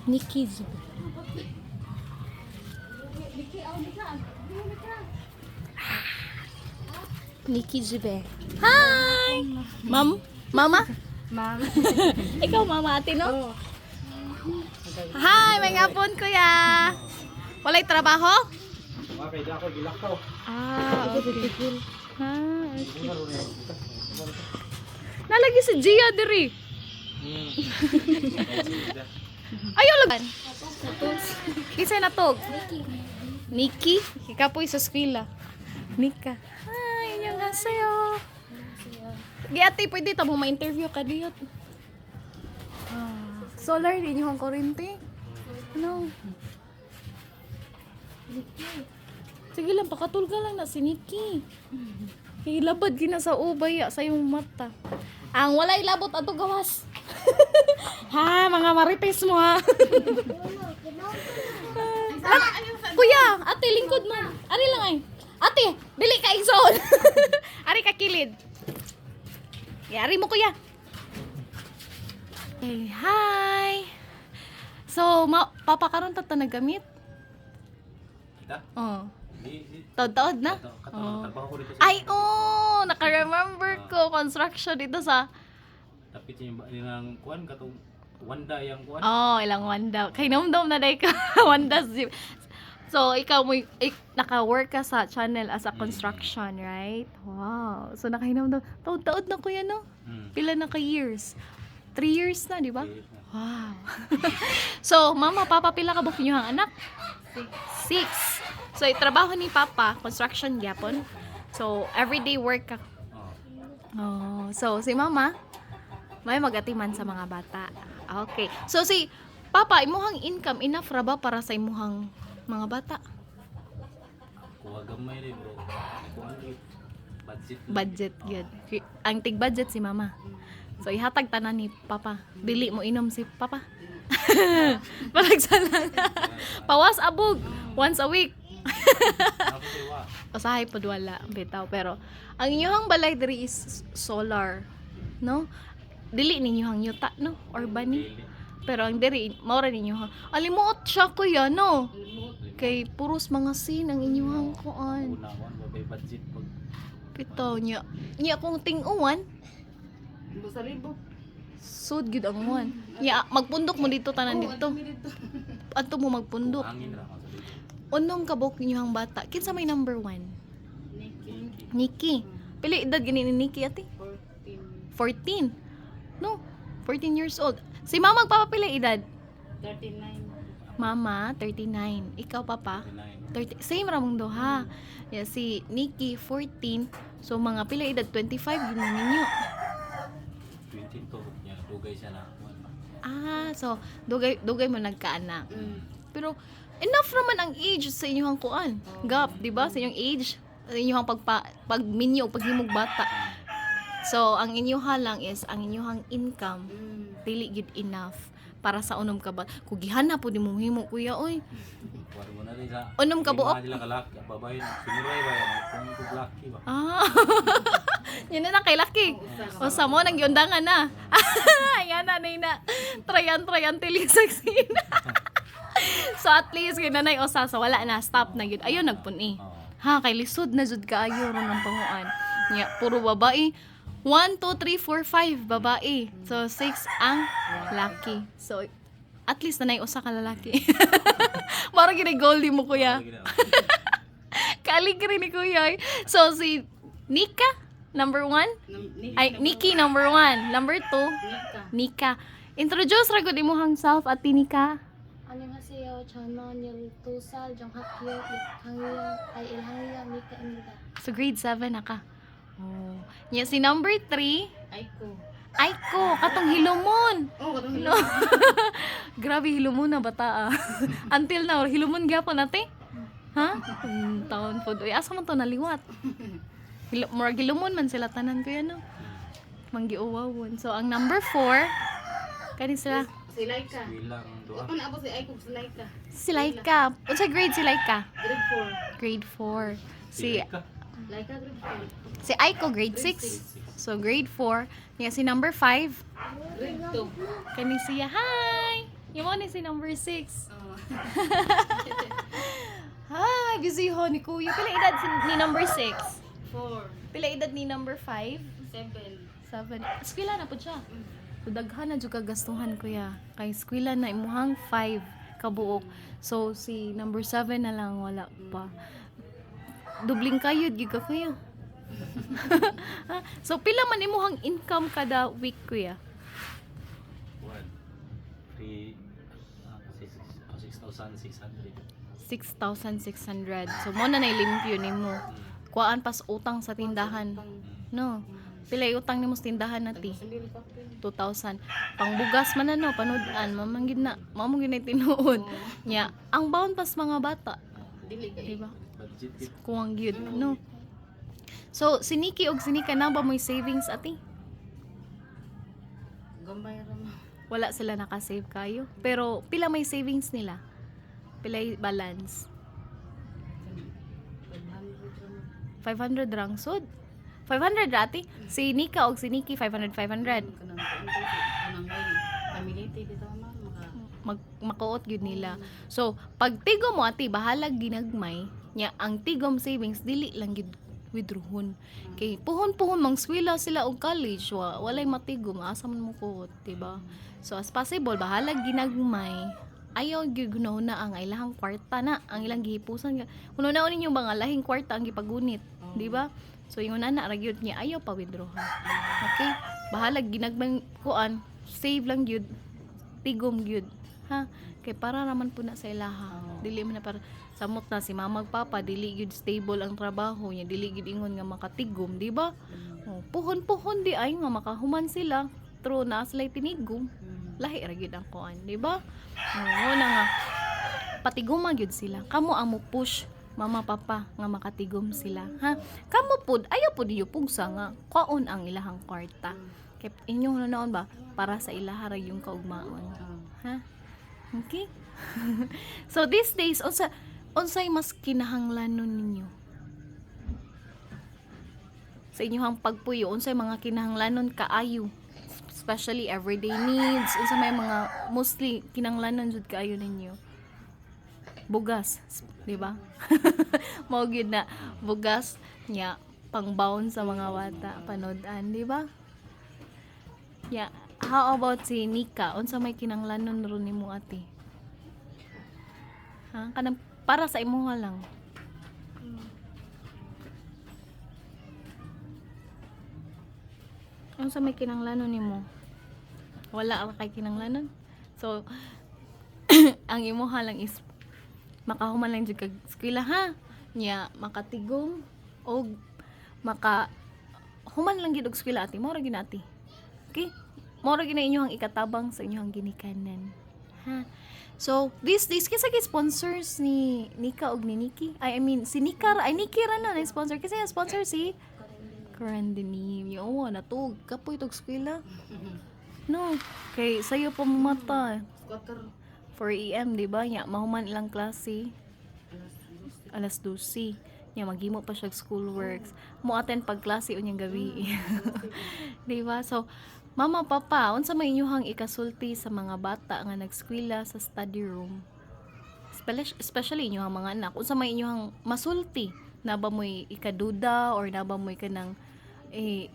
Nikki Zube. Nikki Zube. Hi! Ma'am? Mama? Ma'am. Ikaw mama ate no? Hi! May ngapon kuya! Walay trabaho? Okay, di ako gilakaw. Okay. Nalagi si Gia diri. Ayaw lagan. Kisay natog. Nikki. Ika po sa eskwela. Nika. Hi, inyong hasayo. Di ate, pwede ta mo ma-interview ka diyot. Solar, di nyo ang kurente. Ano? Sige lang, pakatulga lang na si Nikki. Hilabad gina sa ubaya sa iyong mata. Ang walay labot ato gawas. Ha, mga marites mo ha. Kuya, ate, lingkod mo. Ari lang ay. Ate, dili ka igsoon. Ari ka kilid. Yari mo kuya. Hey, hi. So, papakaroon ta nagamit? Kita? Oh. Taod-taod na? Trabaho ko dito sa... Ay, naka-remember ko. Construction dito sa... Tapit yung kuwan, katong Wanda yung kuwan. Ilang Wanda. Kay nom-nom na day ka. Wanda. So, ikaw mo, naka-work ka sa channel as a construction, right? Wow. So, nakahinom-nom. Taod-taod na kuya, no? Pila na ka years? 3 years na, di ba? Wow. So, mama, papa, pila ka ba kinyuhang anak? 6. So, itrabaho ni papa, construction gyapon. So, everyday work ka. So, si mama, may magatiman sa mga bata. Okay. So, si papa, imuhang income, enough ra ba para sa imuhang mga bata? Kuha gamay rin, bro. Budget. Budget, good. Ang tig-budget si mama. So, ihatag tanan ni papa. Dili mo inom si papa. Palagsala. Pawas abog. Once a week. Usahay po wala. Bitaw. Pero, ang inyong balay diri is solar. No? Dili ninyong yuta, no? Or bani. Pero ang diri, maura ninyong. Alimuot siya kuya, no? Kay puros mga sin ang inyong kuan. Una-una, mabay budget pag... Pito niya. Niya kung ting-uwan. Sa libo. Sud gid ang uwan. Niya, magpundok mo dito tanan dito. Adto mo magpundok. Hangin ra ako sa dito. Unong kabok ninyong bata. Kinsa may number 1? Nikki. Nikki. Pili edad gini ni Nikki ate? 14. No, 14 years old. Si mama magpapapila edad? 39. Mama, 39. Ikaw papa? 30. Same ra mong duha. Yeah, si Nikki 14. So mga pila edad 25 gid ninyo. 22 niya, dugay siya na. So dugay mo nagkaanak. Pero enough naman ang age sa inyong kuan. Gap, di ba? Sa inyong age, sa inyong pagminyo, paghimog bata. So, ang inyong lang is, ang inyong income, dili gid enough para sa unom ka ba. Kugihan na po di mo himo, kuya, oy. Kuwan mo na rin sa... Unom ka buok? Hindi nila kalaki, babae na. Sinuray ba yan? Kung kuglaki ba? Yun na kay Laki. O sa mo, nang yundangan na. Ayan na. Trayan, tiling saksi na. So, at least, kay nanay, so wala na, stop na yun. Ayun, nagpuni. Ha, kay lisod na jud ka ayo ron ng panguan. Nya, puro babae. 1, 2, 3, 4, 5 babae. So, 6 ang laki. So, at least nanay usa ka lalaki. Parang gini-goldie mo, kuya. Kalig rin ni kuya. So, si Nika, number 1. Ay, Nikki, number 1. Number 2, Nika. Introduce ra gud imong self at Nika. 안녕하세요. 저는 12살 정학교 6학년 ilhangya Mika 입니다. So, grade 7 na ka. Oh. Yeah, si number 3, Aiko, katong Hilumon. Katong No. Grabe Hilumon na bata ah. Until now, Hilumon gyapon ate? Ha? Taon po. Uy, asa man to naliwat? Murag Hilumon man sila tanan ko yan no. Manggiuwawon. So, ang number 4, kani sila. Si Laika. Bilang doa. Ako na ako si Aiko si Laika. Si Laika. Unsa grade si Laika? Grade 4. Grade 4. Si Laika grade 4. Si Aiko grade 6. So grade 4. Yeah, si number 5. Grade 2. Kani siya. Hi. Yung mo ni si number 6. Oh. Hi, busy ho ni Kuya. Pila edad ni number 6? 4, Pila edad ni number 5? 7. 7. Eskwela na po siya. Daghan na jud kagastuhan Kuya. Kay eskwela na imuhang 5 kabuok. So si number 7 na lang wala pa. Dubling kayod gyud ka Kuya. So pila man imuhang income kada week Kuya? 6,600. 6,600. So mo na limpyo nimo. Kuan pas utang sa tindahan. No. Pila utang nimo sa tindahan nati? 2,000. Pangbugas man na no, panudan, mamanggid na, mamong ginay tinuod. Nya, ang baon pas mga bata, Dili kay. diba? Budget it. Kuwang gyud, no. So, si Nikki og si Nika na ba may savings ati? Gambay ra mo. Wala sila naka-save kayo. Pero pila may savings nila? Pila balance? 500 rang sud. 500 rati. Si Nika og si Nikki 500 500. Kanang community dito man Makuot gyud nila. So, pag tigom mo ati bahalag ginagmay, nya ang tigom savings dili lang gyud withdrawon. Kay puhon-puhon mang swila sila og college, walay matigom asa man mo kuot, diba? So, as possible bahalag ginagmay, ayaw gyud na ang ilahang kwarta na, ang ilang gihipusan. Kuno-na ninyo mga lahing kwarta ang gipagunit, diba? So, yung na gyud niya ayaw pa withdrawhan. Okay? Bahalag ginagmay kuan, save lang gyud, tigom gyud. Ha? Kay para naman po na sa ilaha. Dili man na para samot na si mama ug papa dili gyud stable ang trabaho niya, dili gyud ingon nga makatigom, di ba? Oh, puhon-puhon di ay nga makahuman sila. True na sila tinigom. Lahi ra gyud ang kuan, di ba? Oo na nga patigoma gyud sila. Kamo ang mo push mama papa nga makatigom sila, ha? Kamo pud ayaw pud iyo pugsa nga kuon ang ilahang kwarta. Kay inyo naon ba para sa ilaha ra yung kaugmaon. Ha? Okay? So these days unsay mas kinahanglanon ninyo? Sa inyong pagpuyo, unsay mga kinahanglanon kaayo? Especially everyday needs, unsay may mga mostly kinahanglanon jud kaayo ninyo? Bugas, di ba? Mao gyud na bugas nya pangbaon sa mga bata panood-an, di ba? Yeah. How about si Nika? Unsa may kinahanglanon ron nimo ate? Ha? Kanang para sa imuha lang. Unsa may kinahanglanon nimo? Wala ka kay kinahanglanon. So ang imuha lang is makahuman lang jud kag eskwela ha. Nya makatigom og maka human lang gid og eskwela ate. Mao ra gyud ate. Okay? Mora gina inyong ikatabang sa inyong ginikanan. Ha? So, these days, kisa sponsors ni Nika og ni Nikki. I mean, si Nika, ay Nikki ra na sponsor. Kasi yung sponsor si Karandinim. Yung natug. Kapoy itog skwila. No. Kay, sayo pa mamata. Squatter 4 AM, diba? Ya, mahuman ilang klase. Alas 12. Ya, maghimo pa siya schoolworks. Mo attend pag klase unyang gabi. Diba? So, mama, papa, unsa may inyuhang ikasulti sa mga bata nga nagskwela sa study room? Especially inyuhang mga anak. Unsa may inyuhang masulti? Naba mo'y ikaduda or naba mo'y kanang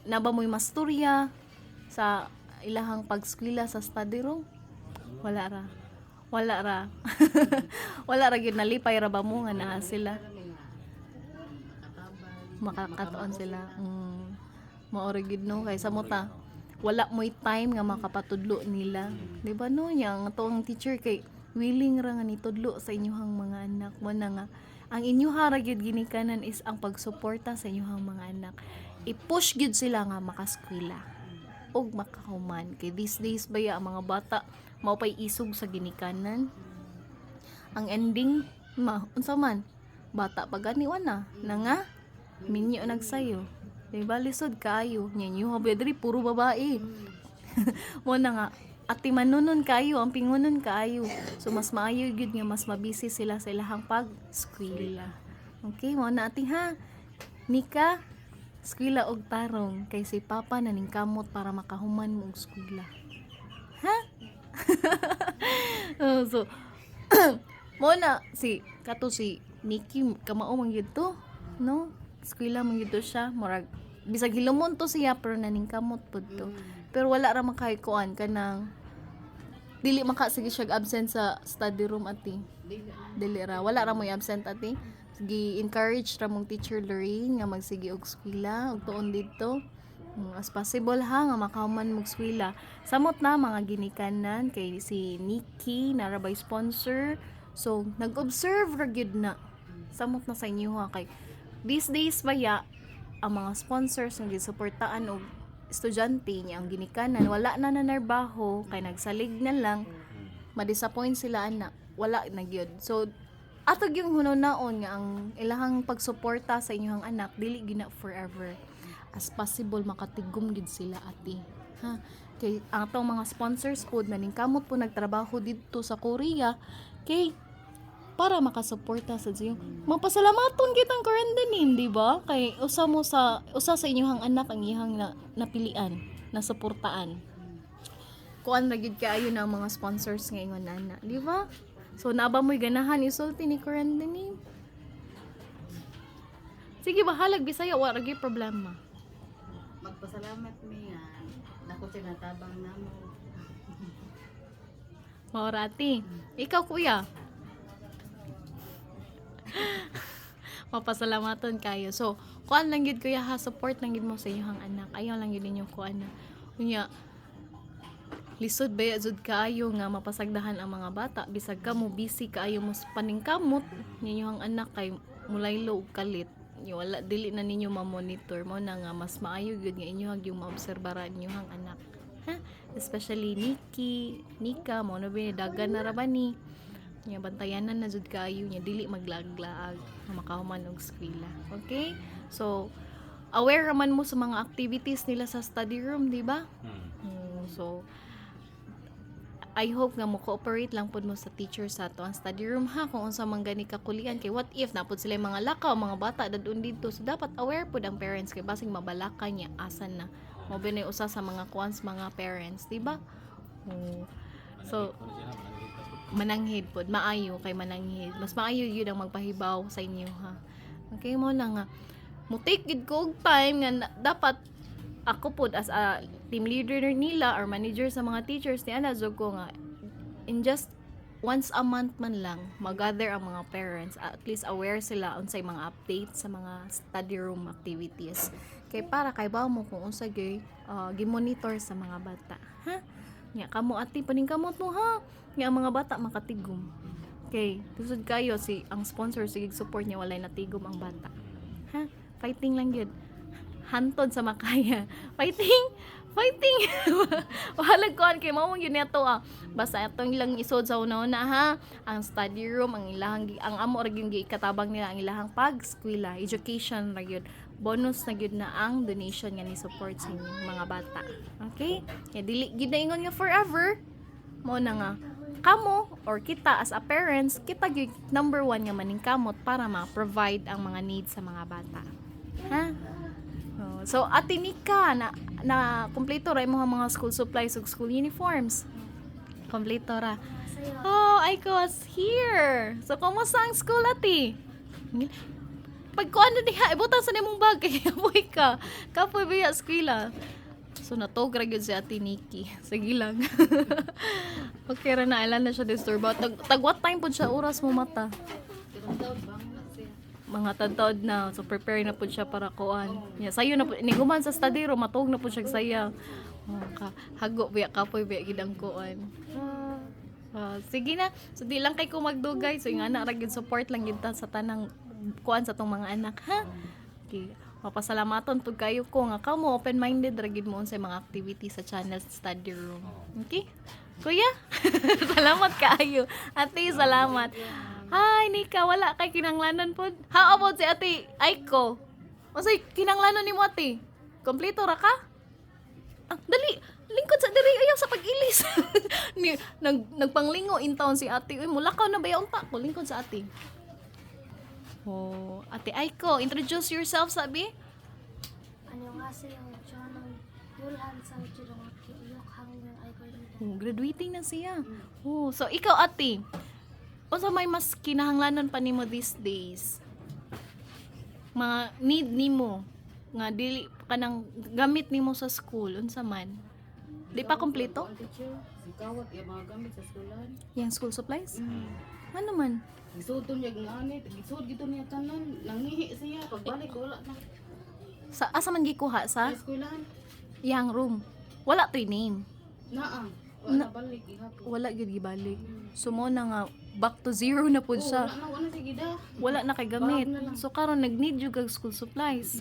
naba mo'y masturya sa ilahang pagskwela sa study room? Wala ra. Wala ra. Wala ra gyud nalipay ra ba mo nga naa sila? Makakataon sila. Maori gyud no kay sa mota. Wala mo'y time nga makapatudlo nila. Di ba no? Yang ang teacher kay willing ra nga nitudlo sa inyuhang mga anak. Mo na nga. Ang inyuha ra gyud ginikanan is ang pagsuporta sa inyuhang mga anak. I-push gyud sila nga makaskwela. Og makahuman. Kay these days baya ang mga bata mao pay isog sa ginikanan. Ang ending, unsa man? Bata pa ganiwan na. Nga, minyo nagsayo. Diba, lisod kayo. Nyanyo, habedri, puro babae. Mo na nga, ati manunon kayo, ang pingunon kayo. So, mas maayo yun nga, mas mabisi sila sa ilahang pag-skwela. Okay, mo na ati ha. Nika, skwela og tarong. Kay si Papa naningkamot para makahuman mo og skwela. Ha? So mo na si Nikki kamao man gyud to, no? Eskwela man gyud to siya, murag bisag hilumon to siya pero naningkamot pud to. Pero wala ra man kay kuan kanang dili man ka sige siya absent sa study room ati. Dili ra wala ra mo absent ati. Sige encourage ra mong teacher Lorraine nga magsige og eskwela og tuon didto. As possible ha nga makahuman mong eskwela. Samot na mga ginikanan kay si Nikki na rabay sponsor. So nag-observe ra gyud na. Samot na sa inyo ha kay these days baya ang mga sponsors nga gisuportaan og estudyante niya ang ginikanan wala na nanarbaho kay nagsalig na lang ma-disappoint sila ana wala na gyud. So atog yung hunonaon nga ang ilahang pagsuporta sa inyong anak dili gina forever. As possible makatigom gid sila ati ha kay ang atong mga sponsors pod naningkamot po nagtrabaho didto sa Korea kay para makasuporta sa iyo. Mapasalamaton kitang karandanin, di ba? Kay usa sa inyong anak ang iyang napilian, na suportaan. Kuan ra gyud kaayo na ang mga sponsors ngayon nana, di ba? So naba mo'y ganahan isulti ni karandanin. Sige bahalag Bisaya wa ra gyud problema. Magpasalamat mi nga nako sinatabang namo. Maorati. Ikaw kuya. Mapasalamaton kayo. So, kuan lang gid kuya ha, support lang gid mo sa inyong anak. Ayaw lang gid ninyo kuan na. Kunya lisod baya jud kaayo nga mapasagdahan ang mga bata bisag ka mo busy kaayo mo sa paningkamot ninyong anak kay mulaylo og kalit. Wala dili na ninyo ma-monitor mo na nga mas maayo gyud nga inyo yung maobserbara inyong anak. Ha? Especially Nika, mo na dagan na ra ba ni? Nya bantayanan na jud kaayo nya dili maglaglaag nga makahuman og eskwela. Okay? So aware man mo sa mga activities nila sa study room, di ba? So I hope nga mo cooperate lang pud mo sa teacher sa ato ang study room ha kung unsa man gani kakulian kay what if napud sila yung mga lakaw mga bata dadun dito so dapat aware pud ang parents kay basig mabalaka niya asan na mo binay usa sa mga kuans mga parents, di ba? So mananghid pod maayo kay mananghid mas maayo yun ang magpahibaw sa inyo ha okay mo na nga mo take gid ko og time nga dapat ako pod as a team leader nila or manager sa mga teachers ni ana zog ko nga in just once a month man lang mag-gather ang mga parents at least aware sila unsay mga updates sa mga study room activities kay para kay bawo mo kung unsa gi-monitor sa mga bata ha nya kamo ati paningkamot mo ha nga ang mga bata makatigom. Okay, tusod kayo si ang sponsor sige support niya walay natigom ang bata. Ha? Fighting lang gyud. Hantod sa makaya. Fighting. Wahalag kuan kay mao gyud neto Basta atong ilang isod sa una-una ha. Ang study room ang amo ra gyud katabang nila ang ilahang pag-eskwela, education ra gyud. Bonus na gyud na ang donation nga ni support sa inyong mga bata. Okay? Kaya dili gyud na ingon nga forever. Mao na nga kamo or kita as a parents, kita gyud number 1 nga maningkamot para ma-provide ang mga needs sa mga bata. Ha? So ati Nika na kompleto ra imong mga school supplies ug school uniforms. Kompleto ra. Oh, I was here. So kumusta ang school ati? Pag kuan na diha, ibutang sa nimong bag kay kapoy ka. Kapoy ba eskwela? So natog ra gyud si Ate Nikki. Sige lang. Okay ra na ilan na siya disturb. Tag what time pud siya oras mo mata? Mga tadtod na. So prepare na pud siya para kuan. Yeah, sayo na pud niguman sa study room matog na pud siya saya. Hago biya kapoy biya gid ang kuan. Sige na. So di lang kay ko magdugay. So yung anak ra gyud support lang gyud ta sa tanang kuan sa tong mga anak ha. Okay. Mapasalamaton pud kayo ko nga kamo open-minded ra gid mo unsay mga activity sa channel study room. Okay? Kuya, salamat kaayo. Ate, salamat. Hi, Nika, wala kay kinanglanon pod. How about si Ate Aiko? Unsay kinanglanon nimo Ate? Kompleto ra ka? Dali, lingkod sa diri ayaw sa pag-ilis. Nagpanglingo in town si Ate. Uy, mulakaw na bayaw unta ko lingkod sa Ate. Oh, Ate Aiko, introduce yourself sabi. 안녕하세요. 저는 11살 Tusa jung hakyo yok hanggang ay ko imda. Oh, graduating na siya. Oh, so ikaw ate, unsa may mas kinahanglanon pa nimo these days? Mga need nimo nga dili ka nang gamit nimo sa school unsa man? Di pa kompleto? Ang teacher, si kawat yung mga gamit sa eskwelahan. Yang school supplies? Mm. Ano man? Gisud niya gnanit, gisud gito niya tanan, nangihi siya pagbalik wala na. Sa asa man gikuha Sa sa eskwelahan, yang room? Wala to name. naa. Wala na balik ihapon. Wala gyud gibalik. So mo na nga back to zero na pud siya. Wala na sige da. Wala na kay gamit. Bawag na lang. So karon nag-need jud kag school supplies.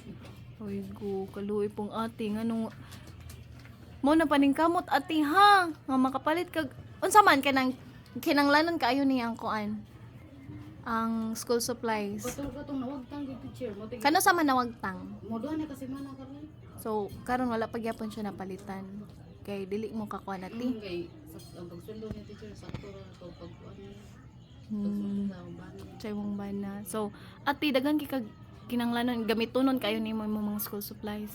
Oy go, kaluoy pong ate nganong mo na paningkamot ate ha. Nga makapalit kag unsa man kanang kinanglanon kaayo ni ang kuan. Ang school supplies. Katong nawagtang gid teacher mo tig. Kano sa man nawagtang? Mo duha na kasi mana karon. So karon wala pa gyapon siya napalitan. Kay dili mo kakuan ate. Kay ang pagsuldo ni teacher sakto ra to pagkuan niya. Hmm. Sa uban. Sa imong bana. So ate daghan kay kag kinanglanon gamitonon kayo nimo imong mga school supplies.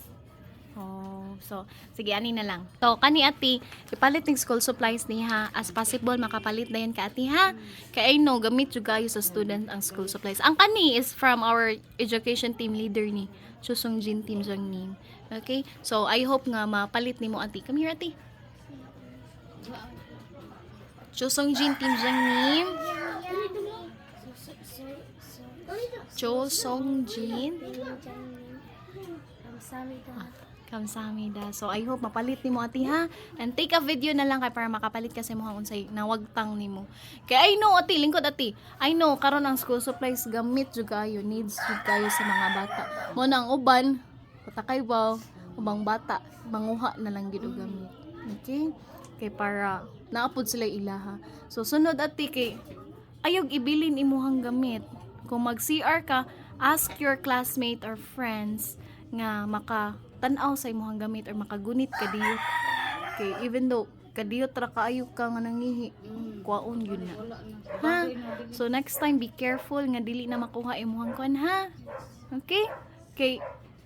Oh, so sige ani na lang. To kani ate, ipalit ning school supplies niya as possible makapalit dayon ka ate ha. Kay I know gamit jud kayo sa student ang school supplies. Ang kani is from our education team leader ni Chusong Jin Team Jang Nim. Okay? So I hope nga mapalit nimo ate. Come here ate. Chusong Jin Team Jang Nim. Chusong Jin. 감사합니다. Kamsahamnida. So I hope mapalit nimo ati ha. And take a video na lang kay para makapalit kasi mo hang unsay nawagtang nimo. Kay I know ati lingkod ati. I know karon ang school supplies gamit jud kayo, needs jud kayo sa mga bata. Mo nang uban patakay ba ubang bata manguha na lang gid og gamit. Okay? Kay para naapod sila ilaha. So sunod ati kay ayog ibilin imuhang gamit. Kung mag-CR ka, ask your classmate or friends nga maka tan-aw sa imong gamit or makagunit ka diyot. Okay, even though kadiyot ra kaayo ka nga nangihi, kuwaon yun na. Wala na. Ha? Bagay na dili. So next time be careful nga dili na makuha imong kuan ha. Okay? Kay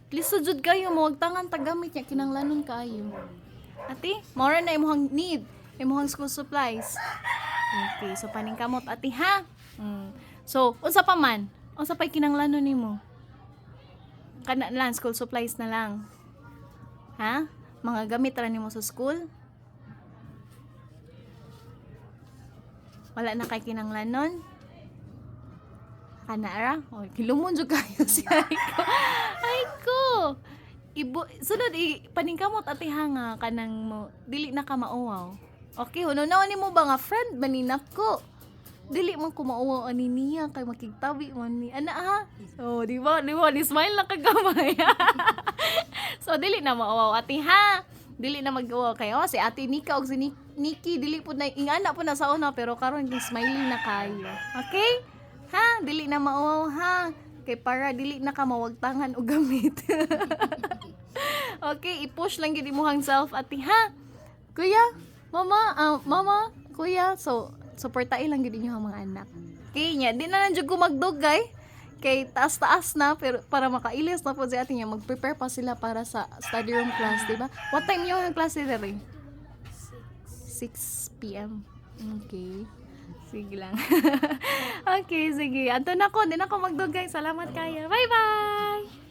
lisod jud kayo mo tangan tagamit nya kinanglanon kaayo. Ate, mora na imong need, imong school supplies. Okay, so paningkamot ate ha. So, unsa pa man? Unsa pay kinanglanon nimo? Kana lang school supplies na lang. Ha? Mga gamit ra nimo sa school? Wala na kay kinanglanon? Kana ra? Oy, kilumon jud kayo si Aiko. Aiko. Sunod paningkamot ate ha nga kanang mo dili na ka mauwaw. Okay, huno-naon nimo ba nga friend maninap ko? Dili man ko mauwaw ani niya kay makigtabi man ni ana ha. So, di ba? Ni smile lang kagamay. So, dili na mauwaw ate ha. Dili na mag-uwaw kayo si Ate Nika og si Nikki dili pud na ingana po na sa una pero karon gi smiling na kayo. Okay? Ha, dili na mauwaw ha. Kay para dili na ka mawagtangan og gamit. Okay, i-push lang gid imong self ate ha. Kuya, mama, kuya, so suportahi lang gid inyo ang mga anak. Okay, nya di na nandiyo ko magdugay. Kay taas-taas na pero para makailis na po si ate niya mag-prepare pa sila para sa study room class, di ba? What time yung klase dere? 6 p.m. Okay. Sige lang. Okay, sige. Anto na ko, di na ko magdugay. Salamat kayo. Bye-bye!